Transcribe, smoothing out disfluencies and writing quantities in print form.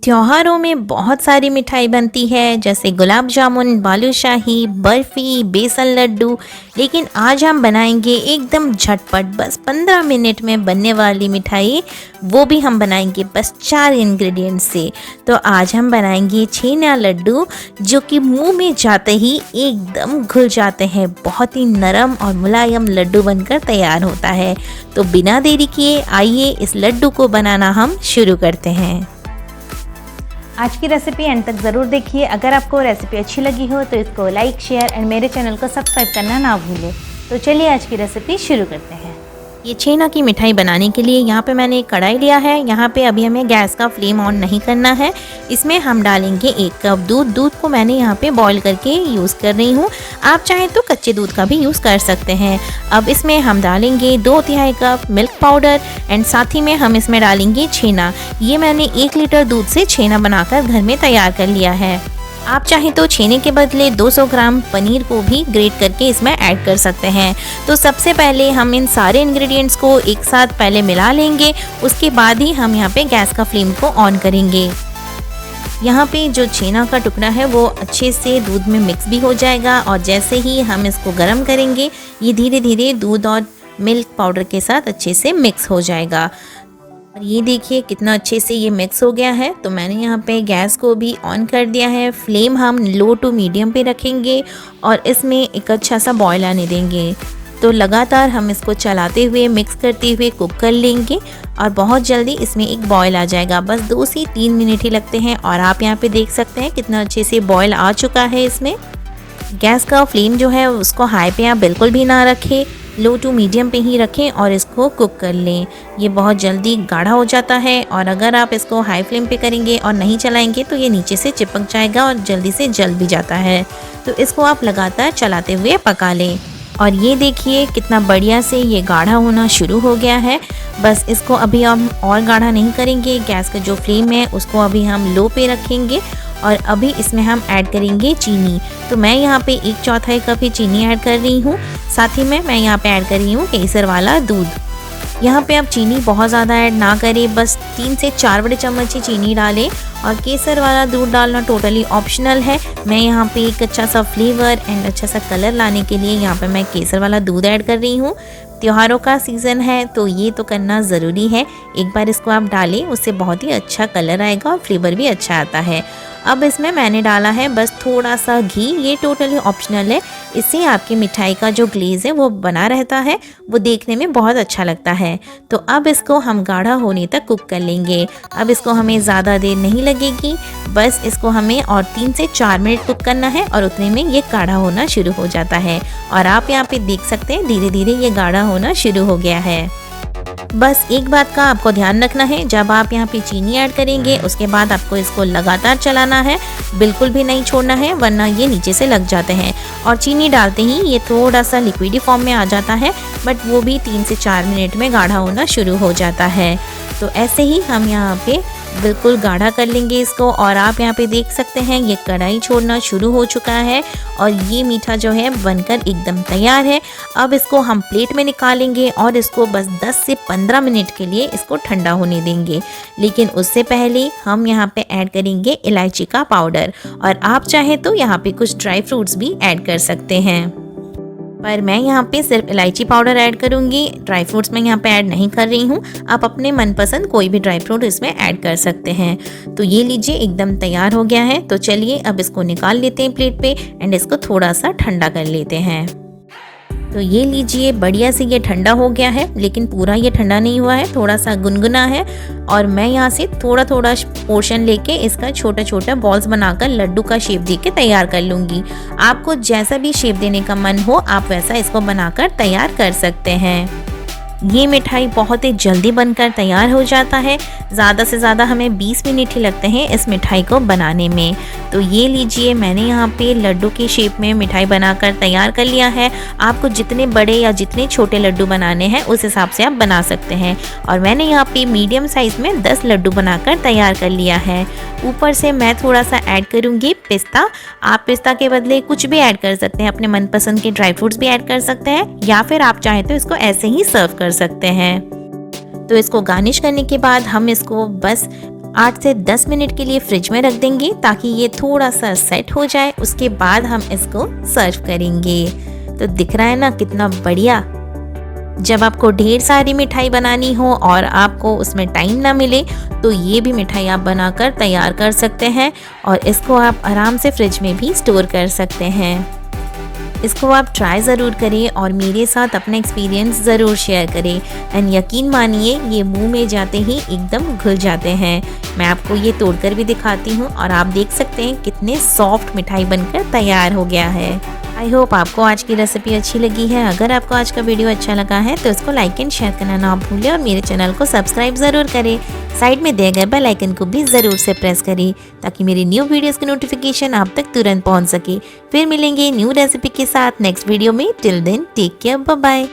त्योहारों में बहुत सारी मिठाई बनती है, जैसे गुलाब जामुन, बालूशाही, बर्फ़ी, बेसन लड्डू। लेकिन आज हम बनाएंगे एकदम झटपट, बस 15 मिनट में बनने वाली मिठाई। वो भी हम बनाएंगे बस 4 इंग्रेडिएंट से। तो आज हम बनाएंगे छेना लड्डू, जो कि मुंह में जाते ही एकदम घुल जाते हैं। बहुत ही नरम और मुलायम लड्डू बनकर तैयार होता है। तो बिना देरी किए आइए इस लड्डू को बनाना हम शुरू करते हैं। आज की रेसिपी एंड तक ज़रूर देखिए। अगर आपको रेसिपी अच्छी लगी हो तो इसको लाइक, शेयर एंड मेरे चैनल को सब्सक्राइब करना ना भूलें। तो चलिए आज की रेसिपी शुरू करते हैं। ये छेना की मिठाई बनाने के लिए यहाँ पे मैंने एक कढ़ाई लिया है। यहाँ पे अभी हमें गैस का फ्लेम ऑन नहीं करना है। इसमें हम डालेंगे 1 कप दूध। दूध को मैंने यहाँ पे बॉईल करके यूज़ कर रही हूँ। आप चाहें तो कच्चे दूध का भी यूज़ कर सकते हैं। अब इसमें हम डालेंगे 2/3 कप मिल्क पाउडर एंड साथ ही में हम इसमें डालेंगे छेना। ये मैंने 1 लीटर दूध से छेना बनाकर घर में तैयार कर लिया है। आप चाहें तो छेने के बदले 200 ग्राम पनीर को भी ग्रेट करके इसमें ऐड कर सकते हैं। तो सबसे पहले हम इन सारे इंग्रेडिएंट्स को एक साथ पहले मिला लेंगे। उसके बाद ही हम यहाँ पे गैस का फ्लेम को ऑन करेंगे। यहाँ पे जो छेना का टुकड़ा है वो अच्छे से दूध में मिक्स भी हो जाएगा और जैसे ही हम इसको गर्म करेंगे ये धीरे धीरे दूध और मिल्क पाउडर के साथ अच्छे से मिक्स हो जाएगा। और ये देखिए कितना अच्छे से ये मिक्स हो गया है। तो मैंने यहाँ पे गैस को भी ऑन कर दिया है। फ्लेम हम लो टू मीडियम पे रखेंगे और इसमें एक अच्छा सा बॉयल आने देंगे। तो लगातार हम इसको चलाते हुए मिक्स करते हुए कुक कर लेंगे और बहुत जल्दी इसमें एक बॉयल आ जाएगा। बस 2 से 3 मिनट ही लगते हैं और आप यहाँ पे देख सकते हैं कितना अच्छे से बॉयल आ चुका है। इसमें गैस का फ्लेम जो है उसको हाई पे आप बिल्कुल भी ना रखें, लो टू मीडियम पे ही रखें और इसको कुक कर लें। ये बहुत जल्दी गाढ़ा हो जाता है और अगर आप इसको हाई फ्लेम पे करेंगे और नहीं चलाएंगे तो ये नीचे से चिपक जाएगा और जल्दी से जल भी जाता है। तो इसको आप लगातार चलाते हुए पका लें। और ये देखिए कितना बढ़िया से ये गाढ़ा होना शुरू हो गया है। बस इसको अभी हम और गाढ़ा नहीं करेंगे। गैस का जो फ्लेम है उसको अभी हम लो पे रखेंगे और अभी इसमें हम ऐड करेंगे चीनी। तो मैं यहाँ पे 1/4 कप ही चीनी ऐड कर रही हूँ। साथ ही में मैं यहाँ पे ऐड कर रही हूँ केसर वाला दूध। यहाँ पे आप चीनी बहुत ज़्यादा ऐड ना करें, बस 3 से 4 बड़े चम्मच ही चीनी डालें और केसर वाला दूध डालना टोटली ऑप्शनल है। मैं यहाँ पे एक अच्छा सा फ्लेवर एंड अच्छा सा कलर लाने के लिए यहाँ पे मैं केसर वाला दूध ऐड कर रही हूँ। त्योहारों का सीज़न है तो ये तो करना ज़रूरी है। एक बार इसको आप डालें, उससे बहुत ही अच्छा कलर आएगा और फ्लेवर भी अच्छा आता है। अब इसमें मैंने डाला है बस थोड़ा सा घी। ये टोटली ऑप्शनल है। इससे आपकी मिठाई का जो ग्लेज़ है वो बना रहता है, वो देखने में बहुत अच्छा लगता है। तो अब इसको हम गाढ़ा होने तक कुक कर लेंगे। अब इसको हमें ज़्यादा देर नहीं लगेगी, बस इसको हमें और 3 से 4 मिनट कुक करना है और उतने में ये गाढ़ा होना शुरू हो जाता है। और आप यहाँ पे देख सकते हैं धीरे धीरे ये गाढ़ा होना शुरू हो गया है। बस एक बात का आपको ध्यान रखना है, जब आप यहाँ पे चीनी ऐड करेंगे उसके बाद आपको इसको लगातार चलाना है, बिल्कुल भी नहीं छोड़ना है वरना ये नीचे से लग जाते हैं। और चीनी डालते ही ये थोड़ा सा लिक्विडी फॉर्म में आ जाता है, बट वो भी 3 से 4 मिनट में गाढ़ा होना शुरू हो जाता है। तो ऐसे ही हम यहाँ पे बिल्कुल गाढ़ा कर लेंगे इसको। और आप यहाँ पे देख सकते हैं ये कढ़ाई छोड़ना शुरू हो चुका है और ये मीठा जो है बनकर एकदम तैयार है। अब इसको हम प्लेट में निकालेंगे और इसको बस 10 से 15 मिनट के लिए इसको ठंडा होने देंगे। लेकिन उससे पहले हम यहाँ पे ऐड करेंगे इलायची का पाउडर और आप चाहें तो यहाँ पे कुछ ड्राई फ्रूट्स भी ऐड कर सकते हैं, पर मैं यहाँ पे सिर्फ इलायची पाउडर ऐड करूँगी। ड्राई फ्रूट्स मैं यहाँ पे ऐड नहीं कर रही हूँ। आप अपने मनपसंद कोई भी ड्राई फ्रूट इसमें ऐड कर सकते हैं। तो ये लीजिए एकदम तैयार हो गया है। तो चलिए अब इसको निकाल लेते हैं प्लेट पे एंड इसको थोड़ा सा ठंडा कर लेते हैं। तो ये लीजिए बढ़िया से ये ठंडा हो गया है, लेकिन पूरा ये ठंडा नहीं हुआ है, थोड़ा सा गुनगुना है। और मैं यहाँ से थोड़ा थोड़ा पोर्शन लेके इसका छोटा छोटा बॉल्स बनाकर लड्डू का शेप दे के तैयार कर लूँगी। आपको जैसा भी शेप देने का मन हो आप वैसा इसको बनाकर तैयार कर सकते हैं। ये मिठाई बहुत ही जल्दी बनकर तैयार हो जाता है। ज़्यादा से ज़्यादा हमें 20 मिनट ही लगते हैं इस मिठाई को बनाने में। तो ये लीजिए मैंने यहाँ पे लड्डू की शेप में मिठाई बनाकर तैयार कर लिया है। आपको जितने बड़े या जितने छोटे लड्डू बनाने हैं उस हिसाब से आप बना सकते हैं। और मैंने यहाँ पे मीडियम साइज़ में 10 लड्डू बनाकर तैयार कर लिया है। ऊपर से मैं थोड़ा सा ऐड करूँगी पिस्ता। आप पिस्ता के बदले कुछ भी ऐड कर सकते हैं, अपने मनपसंद के ड्राई फ्रूट्स भी ऐड कर सकते हैं या फिर आप चाहें तो इसको ऐसे ही सर्व कर सकते हैं। तो इसको गार्निश करने के बाद हम इसको बस 8 से 10 मिनट के लिए फ्रिज में रख देंगे ताकि ये थोड़ा सा सेट हो जाए। उसके बाद हम इसको सर्व करेंगे। तो दिख रहा है ना कितना बढ़िया। जब आपको ढेर सारी मिठाई बनानी हो और आपको उसमें टाइम ना मिले तो ये भी मिठाई आप बनाकर तैयार कर सकते हैं और इसको आप आराम से फ्रिज में भी स्टोर कर सकते हैं। इसको आप ट्राई ज़रूर करें और मेरे साथ अपना एक्सपीरियंस ज़रूर शेयर करें एंड यकीन मानिए ये मुंह में जाते ही एकदम घुल जाते हैं। मैं आपको ये तोड़कर भी दिखाती हूँ और आप देख सकते हैं कितने सॉफ्ट मिठाई बनकर तैयार हो गया है। आई होप आपको आज की रेसिपी अच्छी लगी है। अगर आपको आज का वीडियो अच्छा लगा है तो इसको लाइक एंड शेयर करना ना भूलें और मेरे चैनल को सब्सक्राइब ज़रूर करें। साइड में दिए गए बेल आइकन को भी ज़रूर से प्रेस करें ताकि मेरी न्यू वीडियोस की नोटिफिकेशन आप तक तुरंत पहुंच सके। फिर मिलेंगे न्यू रेसिपी के साथ नेक्स्ट वीडियो में। Till then take care, bye bye.